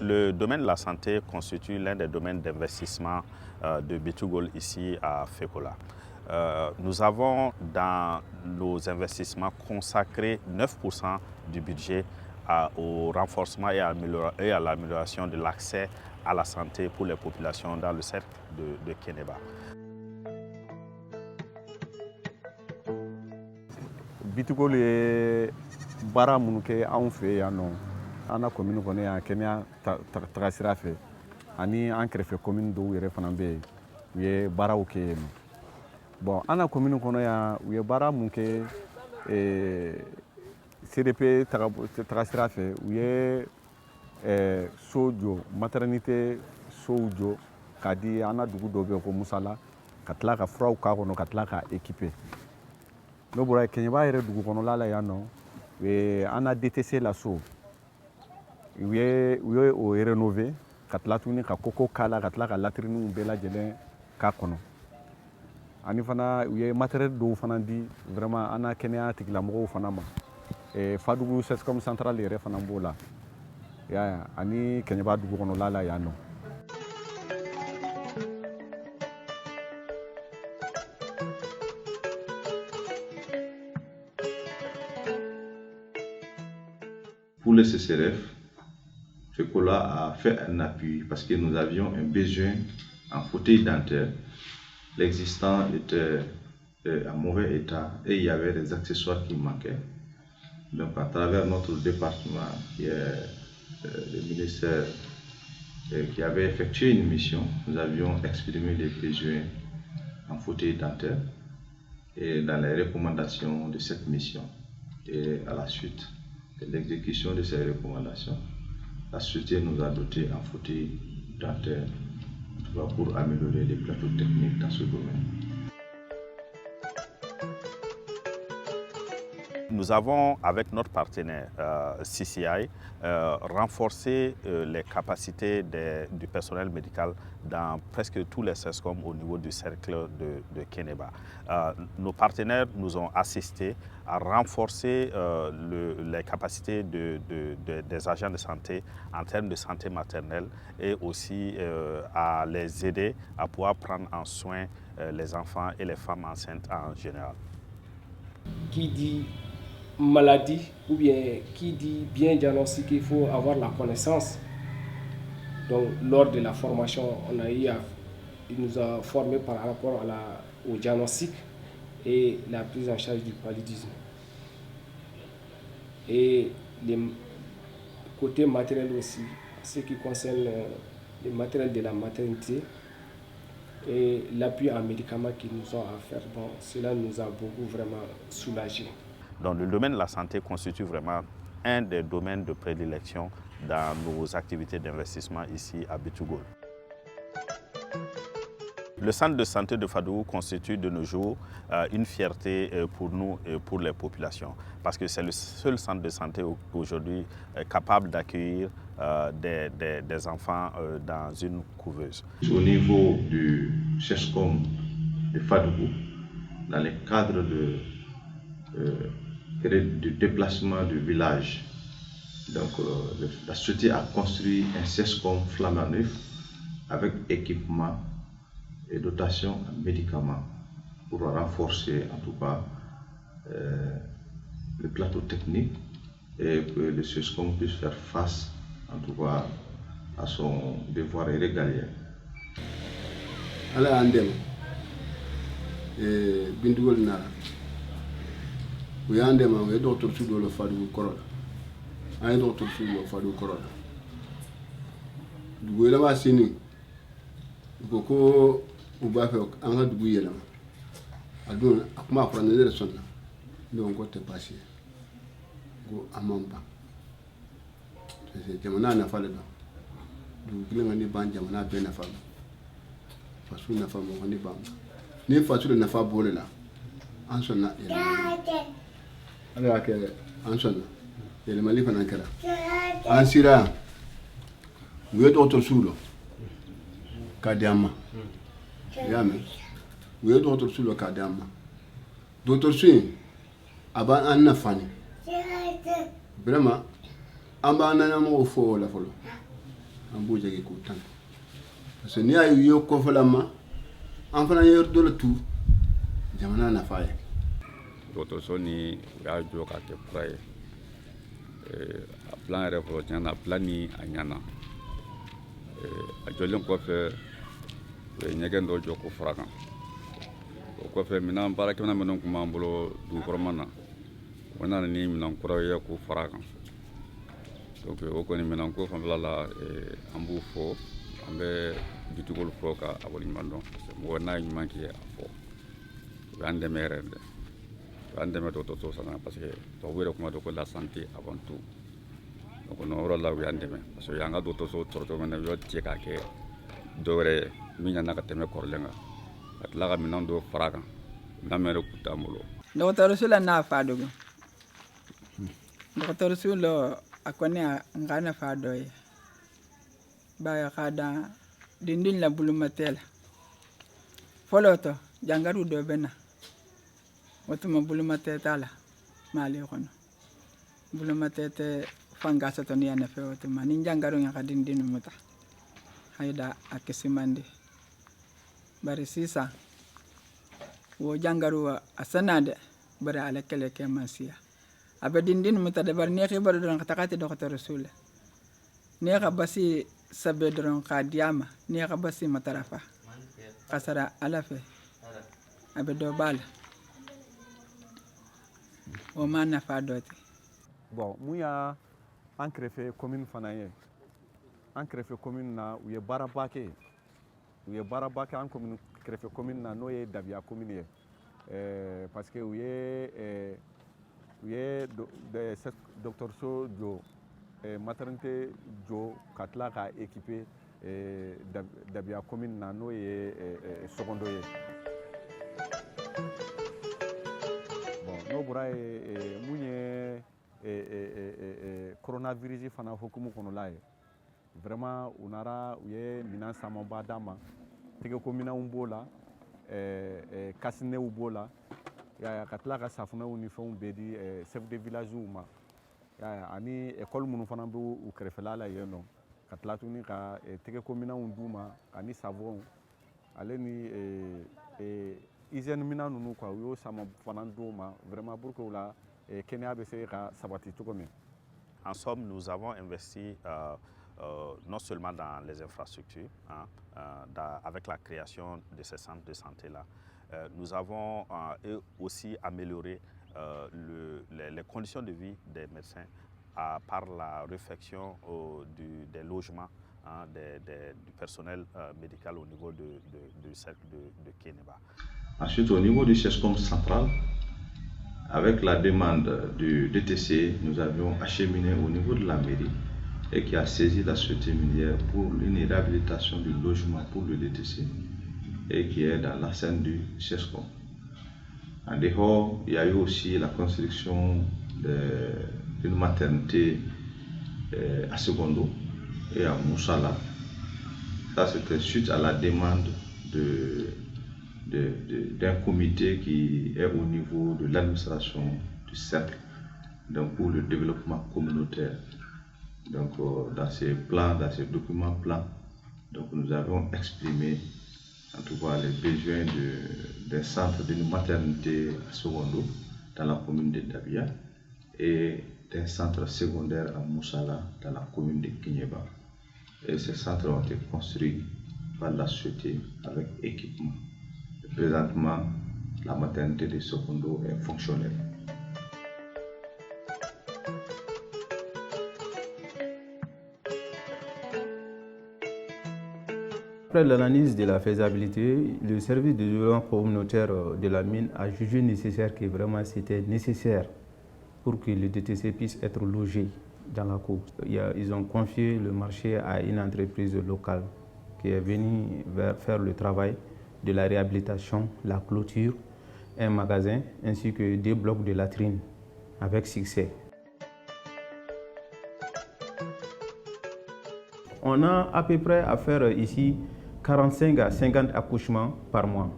Le domaine de la santé constitue l'un des domaines d'investissement de B2Gold ici à Fekola. Nous avons dans nos investissements consacré 9% du budget au renforcement et à l'amélioration de l'accès à la santé pour les populations dans le cercle de Kénéba. B2Gold est bara minnu kɛ anw fɛ yan nɔ an na commune kɔnɔ yan kɛnɛya tagasira fɛ ani an kɛrɛfɛ commune dɔw yɛrɛ fana bɛ yen u ye baaraw kɛ yen nɔ bon an na commune kɔnɔ yan u ye baara mun kɛ CDP tagasira fɛ u ye so jɔ maternité sow jɔ k'a di an na dugu dɔ bɛ yen ko Musala ka tila ka furaw k'a kɔnɔ ka tila ka équiper n'o bɔra Kéɲéba yɛrɛ dugu kɔnɔla la yan nɔ an na DTC la so u ye o rénover ka tila tuguni ka koko k'a la ka tila ka latriniw bɛɛ lajɛlen k'a kɔnɔ ani fana u ye matériel dɔw fana di vraiment an na kɛnɛya tigilamɔgɔw fana ma Fadugu CESCOM central yɛrɛ fana b'o la ani Kéɲéba dugu kɔnɔla la yan nɔ. Pour le CCRF, Fekola a fait un appui parce que nous avions un besoin en fauteuil dentaire. L'existant était en mauvais état et il y avait des accessoires qui manquaient. Donc à travers notre département, il y a le ministère qui avait effectué une mission. Nous avions exprimé les besoins en fauteuil dentaire et dans les recommandations de cette mission. Et à la suite de l'exécution de ces recommandations, la société nous a doté en fauteuil dentaire pour améliorer les plateaux techniques dans ce domaine. Nous avons, avec notre partenaire CCI, renforcé les capacités du personnel médical dans presque tous les CESCOM au niveau du cercle de Kénéba. Nos partenaires nous ont assistés à renforcer les capacités des agents de santé en termes de santé maternelle et aussi à les aider à pouvoir prendre en soin les enfants et les femmes enceintes en général. Qui dit maladie ou bien qui dit bien diagnostiqué, il faut avoir la connaissance. Donc lors de la formation, il nous a formé par rapport au diagnostic et la prise en charge du paludisme. Et les côtés matériels aussi, ce qui concerne le matériel de la maternité et l'appui en médicaments qu'ils nous ont à faire, bon, cela nous a beaucoup vraiment soulagés. Donc le domaine de la santé constitue vraiment un des domaines de prédilection dans nos activités d'investissement ici à B2Gold. Le centre de santé de Fadougou constitue de nos jours une fierté pour nous et pour les populations parce que c'est le seul centre de santé aujourd'hui capable d'accueillir des enfants dans une couveuse. Au niveau du CESCOM de Fadougou, dans le cadre du déplacement du village, donc la société a construit un CESCOM flambant neuf avec équipement et dotation en médicaments pour renforcer en tout cas le plateau technique et que le CESCOM puisse faire face en tout cas à son devoir régalien. Ala andem bindigol nara o yandema o docteur sudo lo fadu korola ay docteur sudo fadu korola dugo la masini ko u b'a fɛ an ka dugu yɛlɛma a don a kuma a fɔra ne yɛrɛ sɔnna ne ko tɛ baasi ye ko a man ban parce que jamana nafa de don dugu kelen ka ni ban jamana bɛɛ nafa ma faso nafa ma ka ni ban ni faso de nafa b'o la an sɔnna yɛlɛmali ala y'a kɛ an sɔnna yɛlɛmali fana kɛra an sera u ye dɔgɔtɔrɔsow la k'a di an ma. Yamé, où est d'autres sur le cadavre? D'autres sur, avant un nafani. Vraiment, en bas, on a un mot fort la folle. an b'o jagi k'o tan parce que n'i y'a ye u ye kɔfɛlama an fana ye yɔrɔ dɔ la tu jamana nafa ye dɔgɔtɔrɔso ni u y'a jɔ k'a kɛ kura ye a plan yɛrɛ fɔlɔ tiɲɛ na a plan ni a ɲana a jɔlen kɔfɛ u ye ɲɛgɛn dɔ jɔ k'o fara kan o kɔfɛ baarakɛminɛn minnu tun b'an bolo dugukɔrɔma na o nana ni minɛn kuraw ye k'o fara kan donc o kɔni minɛnko fanfɛla la an b'u fɔ an bɛ dutigiw fɔ ka a waleɲuman dɔn parce que mɔgɔ n'a ye ɲuman kɛ a fɔ u y'an dɛmɛ yɛrɛ de u y'an dɛmɛ dɔgɔtɔrɔso sanna parce que tubabuw yɛrɛ kuma dɔn ko la santé avant tout donc o yɔrɔ la u y'an dɛmɛ parce que an ka dɔgɔtɔrɔso sɔrɔ cogo min na u y'o tigɛ k'a kɛ dɔwɛrɛ ye min ɲana ka tɛmɛ kɔrɔlen kan ka tila ka minɛn dɔw fara kan minɛn min yɛrɛ kun t'an bolo dɔgɔtɔrɔso la n'a fa dogo dɔgɔtɔrɔso la a kɔni a nga nafa dɔ ye baya ka dan dindin la bulumatɛ la fɔlɔ tɔ jangaru dɔ bɛ na o tuma bulumatɛ t'a la mali kɔnɔ bulumatɛ tɛ fanga sɔtɔ ni ya nafɛ o tuma ni jangaru ya ka dindin muta hayda a kisi man di bari sisan o jangaru a sana dɛ bari ala kɛlɛ kɛ man siya a bɛ dindin muta de bari ne xibaru dɔrɔn ka taga ti dɔgɔtɔrɔso la ne ka basi sɛbɛ dɔrɔn k'a di a ma ne ka basi matarafa ka sara ala fɛ a bɛ dɔ b'a la o ma nafa dɔ tɛ bon mun y'a an kɛrɛfɛ commune fana ye an kɛrɛfɛ commune na u ye baaraba kɛ an commune kɛrɛfɛ commune na n'o ye Dabiya commune ye parce que u ye dɔgɔtɔrɔso jɔ maternité jɔ ka tila ka équiper Dabiya commune na n'o ye Sogondo ye bon n'o bɔra ye mun ye coronavirus fana hukumu kɔnɔla ye vraiment u ye minɛn camanba d'an ma tɛgɛko minɛnw b'o la kasinɛw b'o la ka tila ka safunɛw ni fɛnw bɛɛ di chef de village ma ani école minnu fana bɛ u kɛrɛfɛla la yen nɔ ka tila tuguni ka tɛgɛko minɛnw d'u ma ani savon ale ni hygiène minɛn ninnu quoi u y'o caman fana d'u ma vraiment pour que o la kɛnɛya bɛ se ka sabati cogo min. En somme, nous avons investi non seulement dans les infrastructures, avec la création de ces centres de santé-là, nous avons aussi amélioré les conditions de vie des médecins par la réfection des logements du personnel médical au niveau du cercle de Kénéba. Ensuite, au niveau du CESCOM central, avec la demande du DTC, nous avions acheminé au niveau de la mairie et qui a saisi la société minière pour une réhabilitation du logement pour le DTC et qui est dans l'enceinte du CESCOM. En dehors, il y a eu aussi la construction d'une maternité à Sogondo et à Moussala. Ça, c'était suite à la demande d'un comité qui est au niveau de l'administration du cercle, donc pour le développement communautaire. Donc dans ces plans, dans ces documents plans, donc nous avons exprimé en tout cas les besoins d'un centre d'une maternité à Sogondo dans la commune de Dabiya et d'un centre secondaire à Moussala dans la commune de Kénéba. Et ces centres ont été construits par la société avec équipement. Présentement, la maternité de Sogondo est fonctionnelle. Après l'analyse de la faisabilité, le service de développement communautaire de la mine a jugé nécessaire que vraiment c'était nécessaire pour que le DTC puisse être logé dans la cour. Ils ont confié le marché à une entreprise locale qui est venue faire le travail de la réhabilitation, la clôture, un magasin ainsi que 2 blocs de latrines avec succès. On a à peu près à faire ici 45 à 50 accouchements par mois.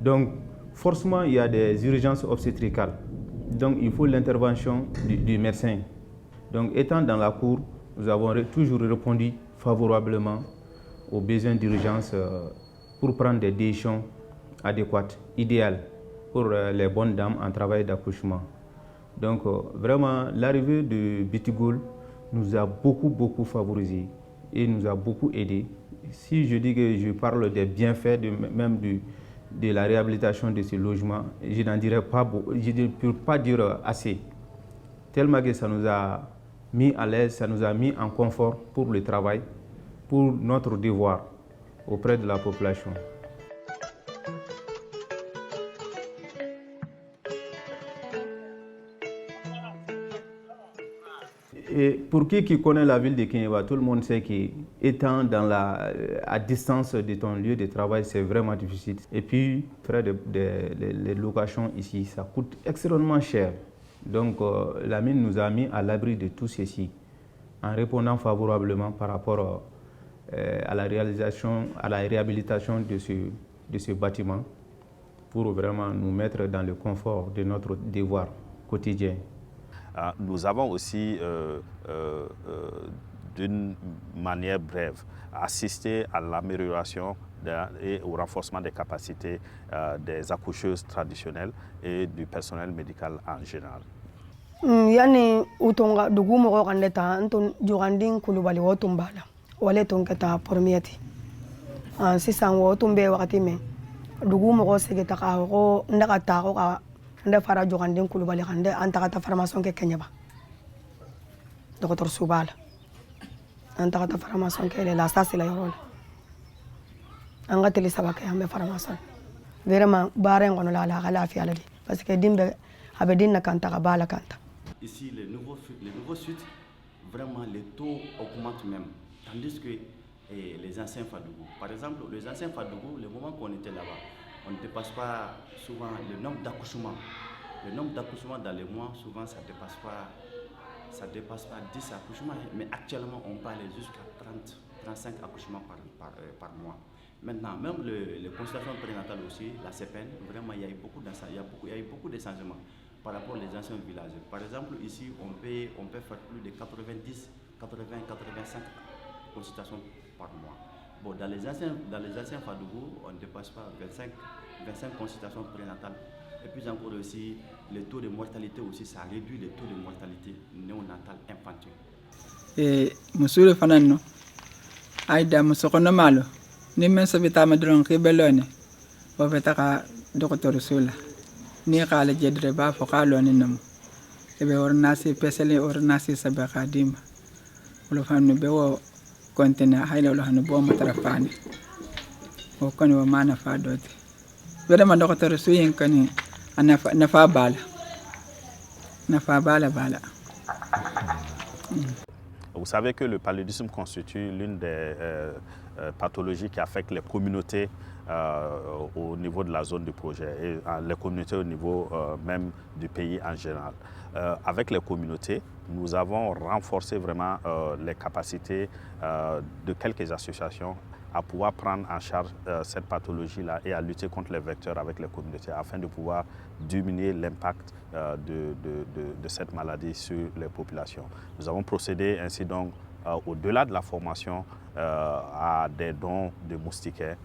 Donc forcément il y a des urgences obstétricales. Donc il faut l'intervention du médecin. Donc étant dans la cour, nous avons toujours répondu favorablement aux besoins d'urgence pour prendre des décisions adéquates, idéales pour les bonnes dames en travail d'accouchement. Donc vraiment, l'arrivée de Bitigoul nous a beaucoup favorisé et nous a beaucoup aidé. Si je dis que je parle des bienfaits de la réhabilitation de ce logement, je n'en dirais pas beaucoup, je ne peux pas dire assez. Tellement que ça nous a mis à l'aise, ça nous a mis en confort pour le travail, pour notre devoir auprès de la population. Et pour qui connaît la ville de Kéniéba, tout le monde sait qu'étant à distance de ton lieu de travail, c'est vraiment difficile. Et puis, faire les locations ici, ça coûte extrêmement cher. Donc, la mine nous a mis à l'abri de tout ceci, en répondant favorablement par rapport à la réhabilitation de ce bâtiment, pour vraiment nous mettre dans le confort de notre devoir quotidien. Nous avons aussi, d'une manière brève, assisté à l'amélioration et au renforcement des capacités des accoucheuses traditionnelles et du personnel médical en général. Yani utonga dugu mo kande ta anton jugandin kulubali wotumbala wale tonkata pormieti sisan wotumbe wakati me dugu mo segeta ka ko ndaka ta ko ka nda fara jugandin kulubali kande antaka formation ke Kéniéba docteur Soubala antaka formation ke la sasi la yorol anga tele sabaka ambe formation vraiment bare ngono la kala fi aladi parce que dimbe abedin na kanta ka bala kanta. Ici, les nouveaux sites, vraiment les taux augmentent même, tandis que les anciens Fadougou. Par exemple, les anciens Fadougou, le moment qu'on était là-bas, on ne dépasse pas souvent le nombre d'accouchements. Le nombre d'accouchements dans les mois, souvent, ça ne dépasse pas 10 accouchements, mais actuellement, on peut aller jusqu'à 30, 35 accouchements par mois. Maintenant, même les consultations prénatales aussi, la CPN, vraiment, il y a eu beaucoup de changements par rapport aux anciens villages. Par exemple, ici, on peut faire plus de 90, 80, 85 consultations par mois. Bon, dans les anciens Fadougou, on ne dépasse pas 25 consultations prénatales. Et puis encore aussi, le taux de mortalité aussi, ça réduit le taux de mortalité néonatale infantile. Et monsieur le Fanano, Aïda Moussokono Malo, ni men sabita madron kibelone, bofetaka docteur Soula. Ni kala jedre ba fo kalo ni nam ebe ornasi pesele ornasi sabe khadim lo fanu be wo kontena hayla lo hanu bo matrafani o koni wa mana fa dote wala man docteur suyin kani na fa bala bala. Vous savez que le paludisme constitue l'une des pathologies qui affectent les communautés au niveau de la zone du projet et les communautés au niveau même du pays en général. Avec les communautés, nous avons renforcé vraiment les capacités de quelques associations à pouvoir prendre en charge cette pathologie-là et à lutter contre les vecteurs avec les communautés afin de pouvoir diminuer l'impact de cette maladie sur les populations. Nous avons procédé ainsi donc au-delà de la formation à des dons de moustiquaires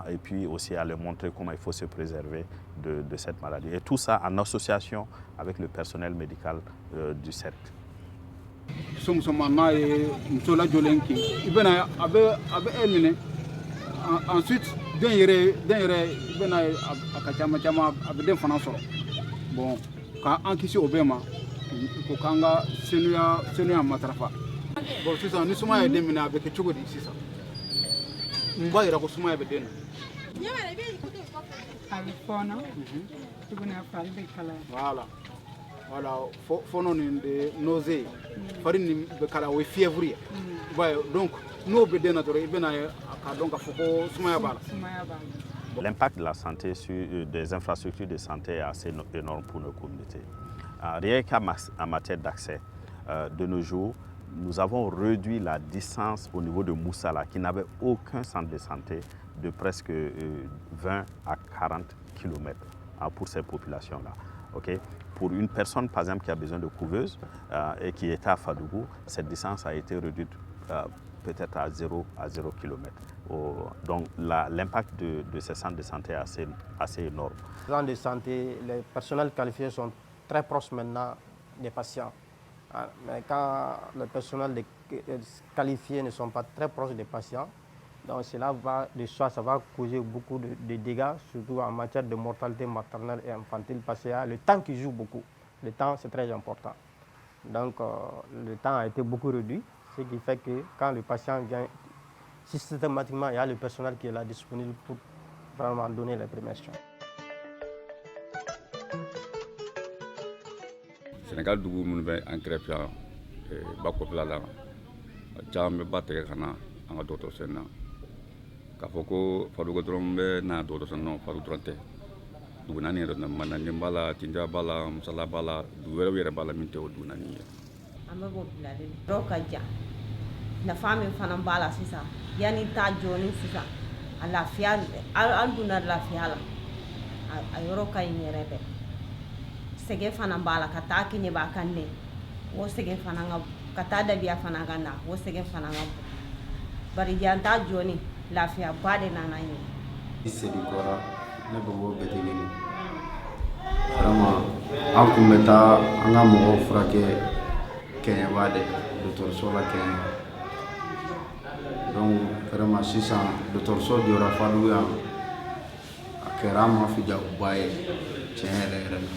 et puis aussi à leur montrer comment il faut se préserver de cette maladie. Et tout ça en association avec le personnel médical du cercle. Ensuite, bon, quand on kisi obema, il faut kanga senu matrafa. Bon, c'est ça. Nous sommes à des avec quelque chose ici ça. Nous voyons la consommation avec des. Voilà. Faut non de nausées. Farine de cala ou fièvre. Donc, nous bedena dore bena donc faut soumaya bala. L'impact de la santé sur des infrastructures de santé est assez énorme pour nos communautés. Rien qu'en matière d'accès, de nos jours, nous avons réduit la distance au niveau de Moussala, qui n'avait aucun centre de santé, de presque 20 à 40 km pour ces populations-là. Okay? Pour une personne, par exemple, qui a besoin de couveuse et qui était à Fadougou, cette distance a été réduite peut-être à 0 km. Donc l'impact de ces centres de santé est assez énorme. Les centres de santé, les personnels qualifiés sont très proches maintenant des patients. Mais quand les personnels qualifiés ne sont pas très proches des patients, donc cela va, de soi, ça va causer beaucoup de dégâts, surtout en matière de mortalité maternelle et infantile, parce qu'il y a le temps qui joue beaucoup. Le temps, c'est très important. Donc, le temps a été beaucoup réduit, ce qui fait que quand le patient vient, systématiquement, il y a le personnel qui est là disponible pour vraiment donner les premiers soins. Sénégal dugu minnu bɛ an kɛrɛfɛ yan ba kɔfɛla la caman bɛ ba tigɛ ka na an ka dɔgɔtɔrɔso in na k'a fɔ ko Faduko dɔrɔn bɛ na dɔgɔtɔrɔso in na Faduko dɔrɔn tɛ dugu naani yɛrɛ na Manajɛ b'a la Tinja b'a la Musala b'a la dugu wɛrɛw yɛrɛ b'a la min tɛ o dugu naani ye. An bɛ bɔ bilalen dɔw ka jan nafa min fana b'a la sisan yanni ta jɔni sisan a lafiya an donna lafiya la a yɔrɔ ka ɲi yɛrɛ bɛɛ. Sɛgɛ fana b'a la ka taa kɛɲɛ b'a kan dɛ o sɛgɛ fana ka taa dabiya fana ka na o sɛgɛ fana ka bon bari yan ta jɔni lafiya ba de nana ye. Sedi kɔrɔ ne bɛ bɔ Bɛtɛgeni vraiment an kun bɛ taa an ka mɔgɔw furakɛ Kɛɲɛba de dɔgɔtɔrɔso la Kɛɲɛba donc vraiment sisan dɔgɔtɔrɔso jɔra Faduko yan a kɛra an ma fijakuba ye tiɲɛ yɛrɛ yɛrɛ la.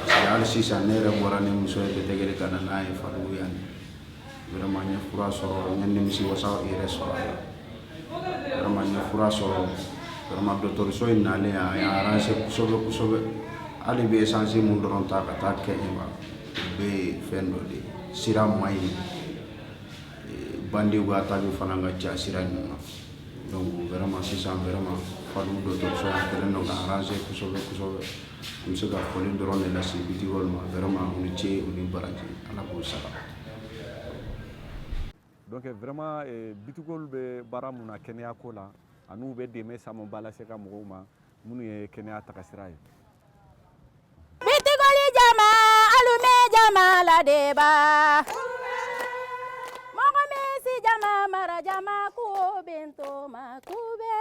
Hali sisan ne yɛrɛ bɔra ni muso ye Bɛtɛgeni ka na n'a ye Faduko yan vraiment n ye fura sɔrɔ n ye nimisiwasa yɛrɛ sɔrɔ a la vraiment n ye fura sɔrɔ vraiment dɔgɔtɔrɔso in nalen a y'a arrangé kosɛbɛ hali bɛ essence mun dɔrɔn ta ka taa Kɛɲɛba o bɛ ye fɛn dɔ de ye sira man ɲi bandiw ka attaque fana ka ca sira ninnu na donc vraiment sisan vraiment Faduko dɔgɔtɔrɔso in kɛlen don ka arrangé kosɛbɛ. An bɛ se ka foli dɔrɔn de lase bitigɛw ma vraiment u ni ce u ni baraji Ala k'u sara. Donc vraiment bitigɛw bɛ baara mun na kɛnɛyako la an'u bɛ dɛmɛ camanba lase ka mɔgɔw ma minnu ye kɛnɛya tagasira ye. Bitigɛli jama alume jama la de ba mɔgɔ min si jama mara jama ko bento ma kube.